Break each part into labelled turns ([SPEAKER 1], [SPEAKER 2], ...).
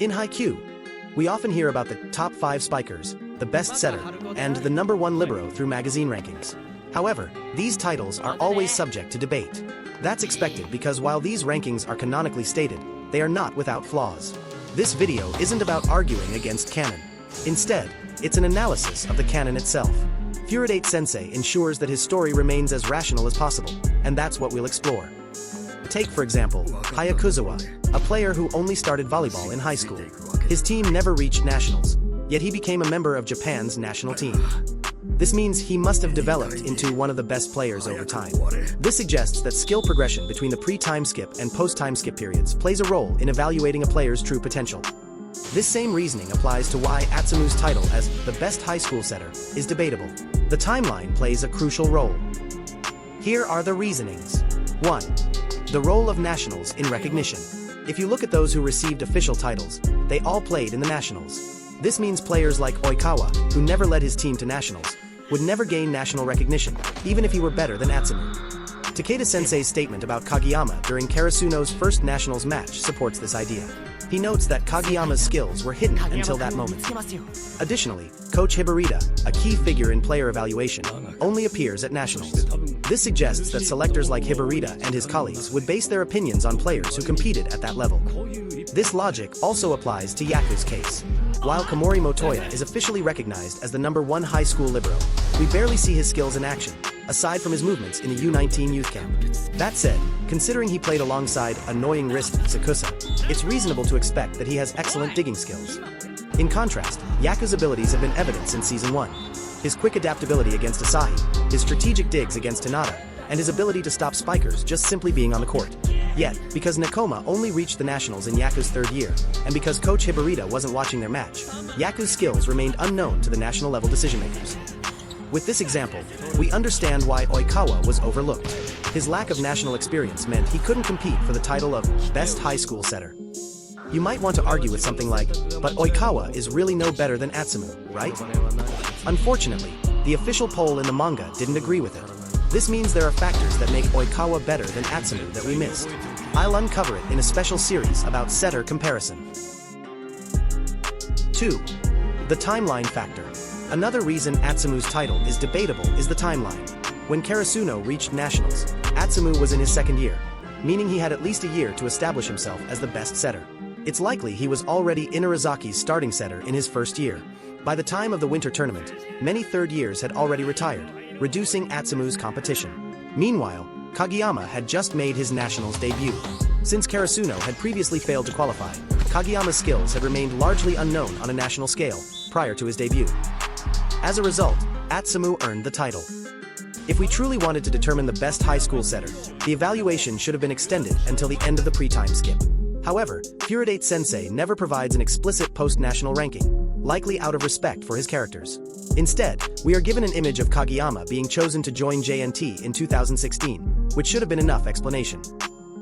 [SPEAKER 1] In Haikyuu, we often hear about the top 5 spikers, the best setter, and the #1 libero through magazine rankings. However, these titles are always subject to debate. That's expected because while these rankings are canonically stated, they are not without flaws. This video isn't about arguing against canon. Instead, it's an analysis of the canon itself. Furudate-sensei ensures that his story remains as rational as possible, and that's what we'll explore. Take, for example, Haikyuu, a player who only started volleyball in high school. His team never reached nationals, yet he became a member of Japan's national team. This means he must have developed into one of the best players over time. This suggests that skill progression between the pre-time skip and post-time skip periods plays a role in evaluating a player's true potential. This same reasoning applies to why Atsumu's title as the best high school setter is debatable. The timeline plays a crucial role. Here are the reasonings. 1. The role of nationals in recognition. If you look at those who received official titles, they all played in the nationals. This means players like Oikawa, who never led his team to nationals, would never gain national recognition, even if he were better than Atsumu. Takeda-sensei's statement about Kageyama during Karasuno's first nationals match supports this idea. He notes that Kageyama's skills were hidden until that moment. Additionally, Coach Hibarita, a key figure in player evaluation, only appears at nationals. This suggests that selectors like Hibarita and his colleagues would base their opinions on players who competed at that level. This logic also applies to Hyaku's case. While Komori Motoya is officially recognized as the #1 high school libero, we barely see his skills in action, aside from his movements in the U19 youth camp. That said, considering he played alongside annoying wrist Sakusa, it's reasonable to expect that he has excellent digging skills. In contrast, Hyaku's abilities have been evident since Season 1. His quick adaptability against Asahi, his strategic digs against Hinata, and his ability to stop spikers just simply being on the court. Yet, because Nekoma only reached the nationals in Hyaku's 3rd year, and because Coach Hibarita wasn't watching their match, Hyaku's skills remained unknown to the national-level decision-makers. With this example, we understand why Oikawa was overlooked. His lack of national experience meant he couldn't compete for the title of Best High School Setter. You might want to argue with something like, but Oikawa is really no better than Atsumu, right? Unfortunately, the official poll in the manga didn't agree with it. This means there are factors that make Oikawa better than Atsumu that we missed. I'll uncover it in a special series about setter comparison. 2. The timeline factor. Another reason Atsumu's title is debatable is the timeline. When Karasuno reached nationals, Atsumu was in his 2nd year, meaning he had at least a year to establish himself as the best setter. It's likely he was already Inarizaki's starting setter in his 1st year. By the time of the winter tournament, many 3rd years had already retired, reducing Atsumu's competition. Meanwhile, Kageyama had just made his nationals debut. Since Karasuno had previously failed to qualify, Kageyama's skills had remained largely unknown on a national scale prior to his debut. As a result, Atsumu earned the title. If we truly wanted to determine the best high school setter, the evaluation should have been extended until the end of the pre-time skip. However, Furudate-sensei never provides an explicit post-national ranking, likely out of respect for his characters. Instead, we are given an image of Kageyama being chosen to join JNT in 2016, which should have been enough explanation.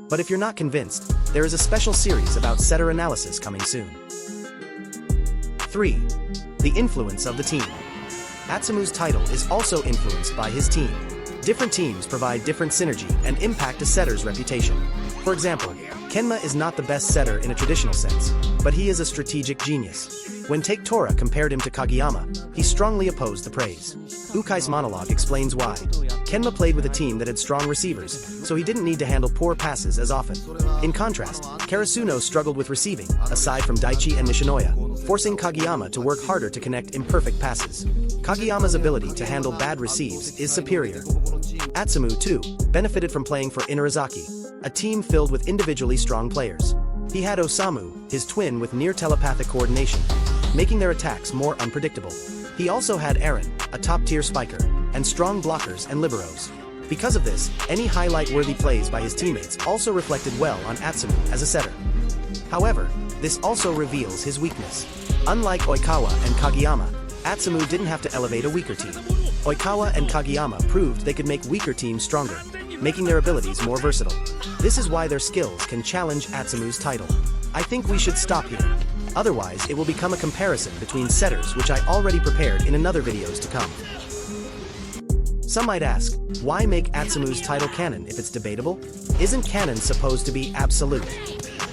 [SPEAKER 1] But if you're not convinced, there is a special series about setter analysis coming soon. 3. The influence of the team. Atsumu's title is also influenced by his team. Different teams provide different synergy and impact a setter's reputation. For example, Kenma is not the best setter in a traditional sense, but he is a strategic genius. When Take Tora compared him to Kageyama, he strongly opposed the praise. Ukai's monologue explains why. Kenma played with a team that had strong receivers, so he didn't need to handle poor passes as often. In contrast, Karasuno struggled with receiving, aside from Daichi and Nishinoya, forcing Kageyama to work harder to connect imperfect passes. Kageyama's ability to handle bad receives is superior. Atsumu, too, benefited from playing for Inarizaki, a team filled with individually strong players. He had Osamu, his twin with near-telepathic coordination, making their attacks more unpredictable. He also had Eren, a top-tier spiker, and strong blockers and liberos. Because of this, any highlight-worthy plays by his teammates also reflected well on Atsumu as a setter. However, this also reveals his weakness. Unlike Oikawa and Kageyama, Atsumu didn't have to elevate a weaker team. Oikawa and Kageyama proved they could make weaker teams stronger, making their abilities more versatile. This is why their skills can challenge Atsumu's title. I think we should stop here. Otherwise, it will become a comparison between setters, which I already prepared in another videos to come. Some might ask, why make Atsumu's title canon if it's debatable? Isn't canon supposed to be absolute?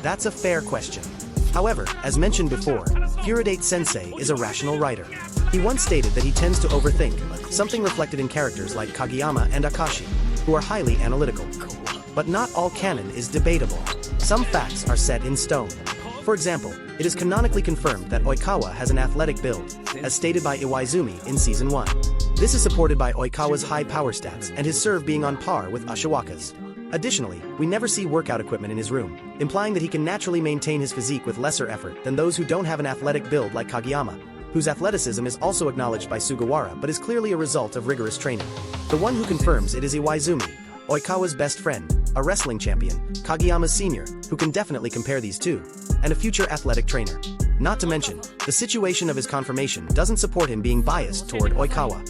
[SPEAKER 1] That's a fair question. However, as mentioned before, Furudate-sensei is a rational writer. He once stated that he tends to overthink, something reflected in characters like Kageyama and Akashi, who are highly analytical. But not all canon is debatable. Some facts are set in stone. For example, it is canonically confirmed that Oikawa has an athletic build, as stated by Iwaizumi in Season 1. This is supported by Oikawa's high power stats and his serve being on par with Ashikawa's. Additionally, we never see workout equipment in his room, implying that he can naturally maintain his physique with lesser effort than those who don't have an athletic build like Kageyama, whose athleticism is also acknowledged by Sugawara but is clearly a result of rigorous training. The one who confirms it is Iwaizumi, Oikawa's best friend, a wrestling champion, Kageyama's senior, who can definitely compare these two, and a future athletic trainer. Not to mention, the situation of his confirmation doesn't support him being biased toward Oikawa.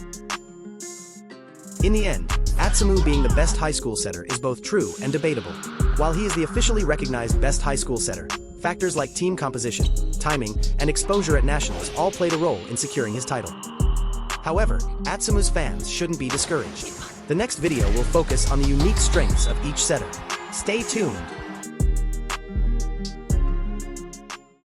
[SPEAKER 1] In the end, Atsumu being the best high school setter is both true and debatable. While he is the officially recognized best high school setter, factors like team composition, timing, and exposure at nationals all played a role in securing his title. However, Atsumu's fans shouldn't be discouraged. The next video will focus on the unique strengths of each setter. Stay tuned.